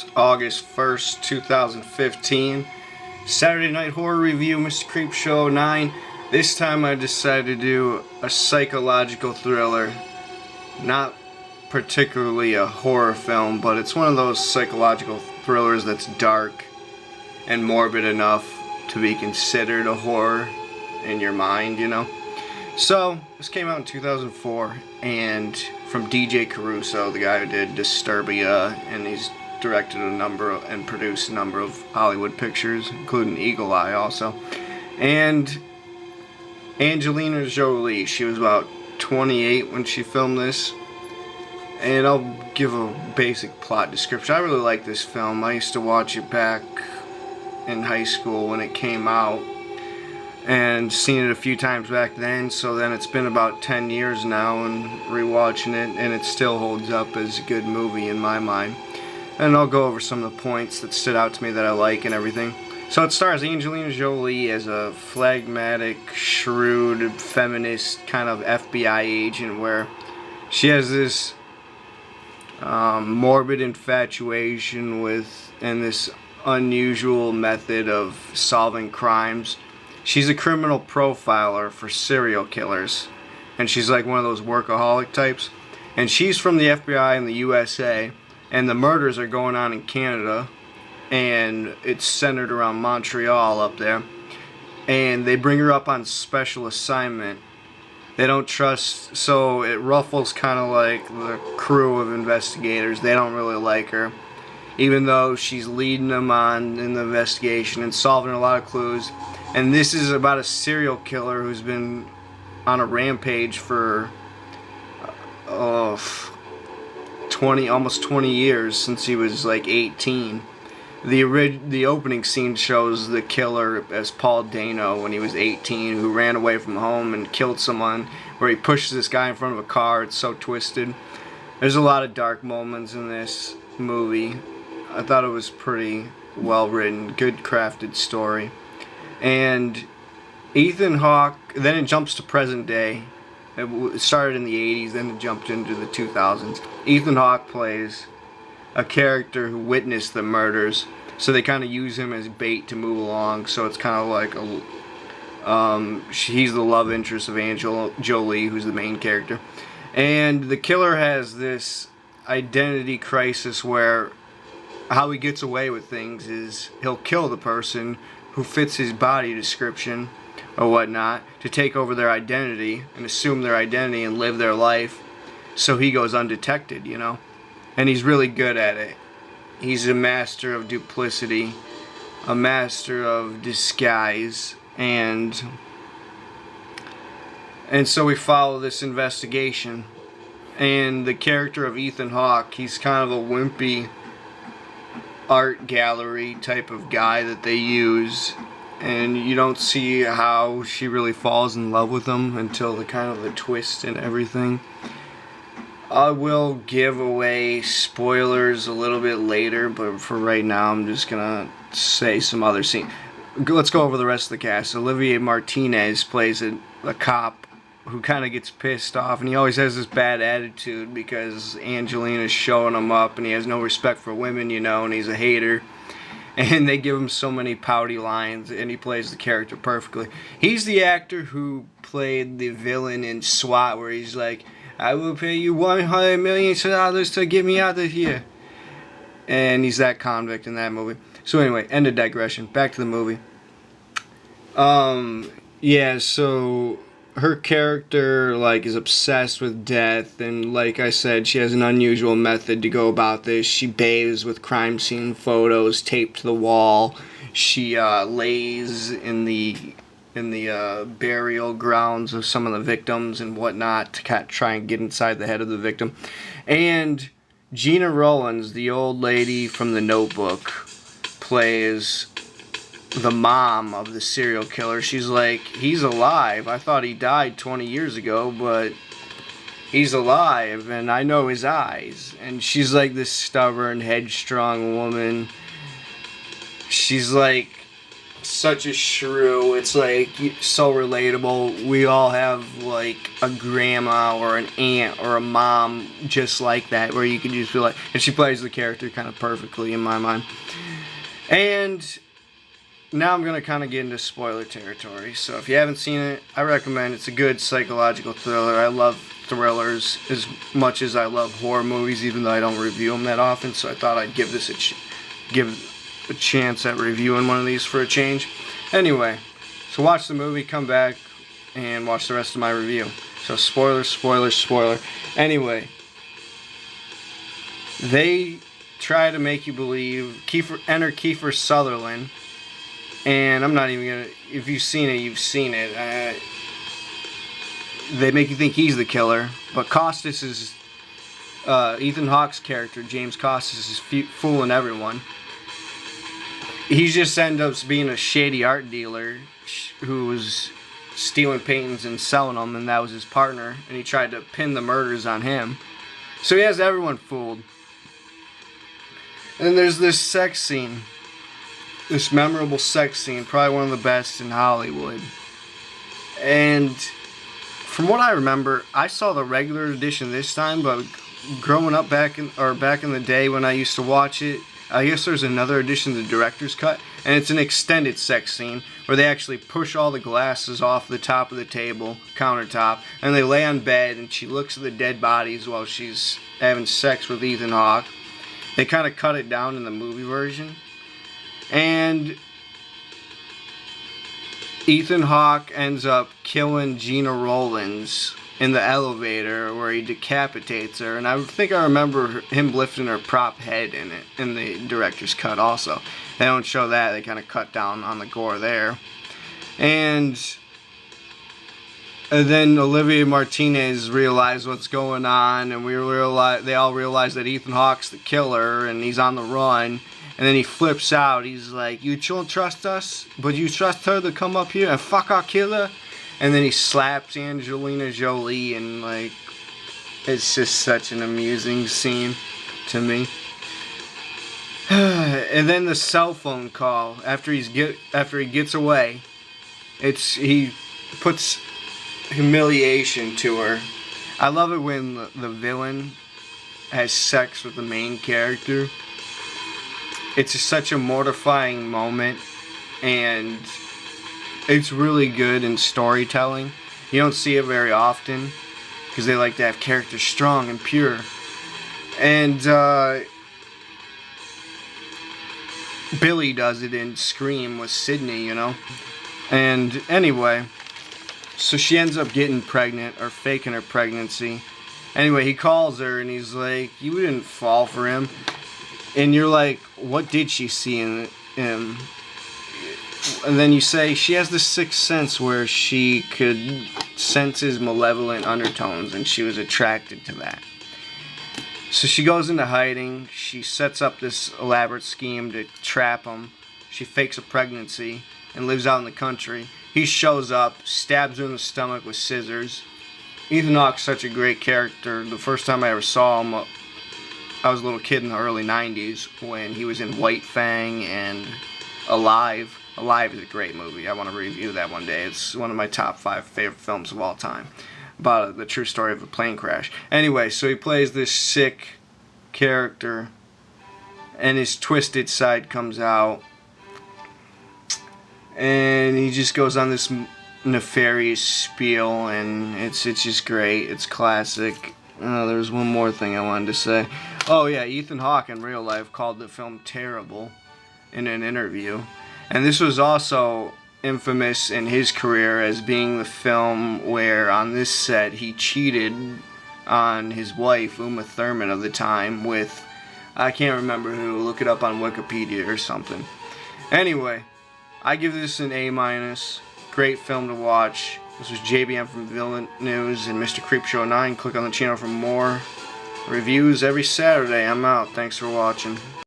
It's August 1st, 2015. Saturday Night Horror Review, Mr. Creep Show 9. This time I decided to do a psychological thriller. Not particularly a horror film, but it's one of those psychological thrillers that's dark and morbid enough to be considered a horror in your mind, you know? So, this came out in 2004, and from DJ Caruso, the guy who did Disturbia, and he's directed a number of, and produced a number of Hollywood pictures, including Eagle Eye also. And Angelina Jolie, she was about 28 when she filmed this. And I'll give a basic plot description. I really like this film. I used to watch it back in high school when it came out, and seen it a few times back then, so then it's been about 10 years now and rewatching it, and it still holds up as a good movie in my mind. And I'll go over some of the points that stood out to me that I like and everything. So it stars Angelina Jolie as a phlegmatic, shrewd, feminist kind of FBI agent where she has this morbid infatuation with and this unusual method of solving crimes. She's a criminal profiler for serial killers, and she's like one of those workaholic types, and she's from the FBI in the USA, and the murders are going on in Canada, and it's centered around Montreal up there, and they bring her up on special assignment. They don't trust, so it ruffles kind of like the crew of investigators. They don't really like her, even though she's leading them on in the investigation and solving a lot of clues. And this is about a serial killer who's been on a rampage for almost 20 years, since he was like 18. The opening scene shows the killer as Paul Dano when he was 18, who ran away from home and killed someone, where he pushes this guy in front of a car. It's so twisted. There's a lot of dark moments in this movie. I thought it was pretty well written, good crafted story. And Ethan Hawke, then it jumps to present day. It started in the 80s, then it jumped into the 2000s. Ethan Hawke plays a character who witnessed the murders, so they kind of use him as bait to move along. So it's kind of like he's the love interest of Angela Jolie, who's the main character. And the killer has this identity crisis where how he gets away with things is he'll kill the person who fits his body description or whatnot to take over their identity and assume their identity and live their life, so he goes undetected, you know. And he's really good at it. He's a master of duplicity, a master of disguise, and so we follow this investigation. And the character of Ethan Hawke, he's kind of a wimpy art gallery type of guy that they use, and you don't see how she really falls in love with him until the kind of the twist and everything. I will give away spoilers a little bit later, but for right now I'm just gonna say some other scene. Let's go over the rest of the cast. Olivier Martinez plays a cop who kind of gets pissed off, and he always has this bad attitude because Angelina's showing him up, and he has no respect for women, you know, and he's a hater. And they give him so many pouty lines, and he plays the character perfectly. He's the actor who played the villain in SWAT, where he's like, I will pay you $100 million to get me out of here. And he's that convict in that movie. So anyway, end of digression. Back to the movie. Yeah, so her character like is obsessed with death, and like I said, she has an unusual method to go about this. She bathes with crime scene photos taped to the wall. She lays in the burial grounds of some of the victims and whatnot to try and get inside the head of the victim. And Gina Rollins, the old lady from The Notebook, plays the mom of the serial killer. She's like, he's alive. I thought he died 20 years ago, but he's alive, and I know his eyes. And she's like this stubborn, headstrong woman. She's like such a shrew. It's like so relatable. We all have like a grandma or an aunt or a mom just like that, where you can just feel like, and she plays the character kind of perfectly in my mind. And now I'm gonna kind of get into spoiler territory. So if you haven't seen it, I recommend. It's a good psychological thriller. I love thrillers as much as I love horror movies, even though I don't review them that often. So I thought I'd give this a chance at reviewing one of these for a change. Anyway, so watch the movie, come back, and watch the rest of my review. So spoiler, spoiler, spoiler. Anyway, they try to make you believe enter Kiefer Sutherland, and I'm not even gonna. If you've seen it, you've seen it. They make you think he's the killer, but Costas is Ethan Hawke's character. James Costas is fooling everyone. He just ends up being a shady art dealer who was stealing paintings and selling them, and that was his partner, and he tried to pin the murders on him. So he has everyone fooled. And there's this sex scene, this memorable sex scene, probably one of the best in Hollywood. And from what I remember, I saw the regular edition this time, but growing up back in the day when I used to watch it, I guess there's another edition, the director's cut, and it's an extended sex scene where they actually push all the glasses off the top of the table, countertop, and they lay on bed, and she looks at the dead bodies while she's having sex with Ethan Hawke. They kind of cut it down in the movie version. And Ethan Hawke ends up killing Gina Rowlands in the elevator where he decapitates her, and I think I remember him lifting her prop head in it in the director's cut also. They don't show that, they kind of cut down on the gore there. And then Olivia Martinez realized what's going on, and they all realize that Ethan Hawke's the killer and he's on the run. And then he flips out. He's like, "You don't trust us, but you trust her to come up here and fuck our killer?" And then he slaps Angelina Jolie, and like, it's just such an amusing scene to me. And then the cell phone call after he gets away, he puts humiliation to her. I love it when the villain has sex with the main character. It's just such a mortifying moment, and it's really good in storytelling. You don't see it very often because they like to have characters strong and pure. And Billy does it in Scream with Sydney, you know. And anyway, so she ends up getting pregnant or faking her pregnancy. Anyway, he calls her and he's like, "You didn't fall for him." And you're like, what did she see in him? And then you say, she has this sixth sense where she could sense his malevolent undertones, and she was attracted to that. So she goes into hiding. She sets up this elaborate scheme to trap him. She fakes a pregnancy and lives out in the country. He shows up, stabs her in the stomach with scissors. Ethan Hawke's such a great character. The first time I ever saw him, I was a little kid in the early 90s when he was in White Fang and Alive. Alive is a great movie. I want to review that one day. It's one of my top 5 favorite films of all time, about the true story of a plane crash. Anyway, so he plays this sick character, and his twisted side comes out, and he just goes on this nefarious spiel, and it's just great. It's classic. There's one more thing I wanted to say. Oh yeah, Ethan Hawke in real life called the film terrible in an interview. And this was also infamous in his career as being the film where on this set he cheated on his wife, Uma Thurman of the time, with, I can't remember who, look it up on Wikipedia or something. Anyway, I give this an A-. Great film to watch. This was JBM from Villain News and Mr. Creepshow 9. Click on the channel for more reviews every Saturday. I'm out. Thanks for watching.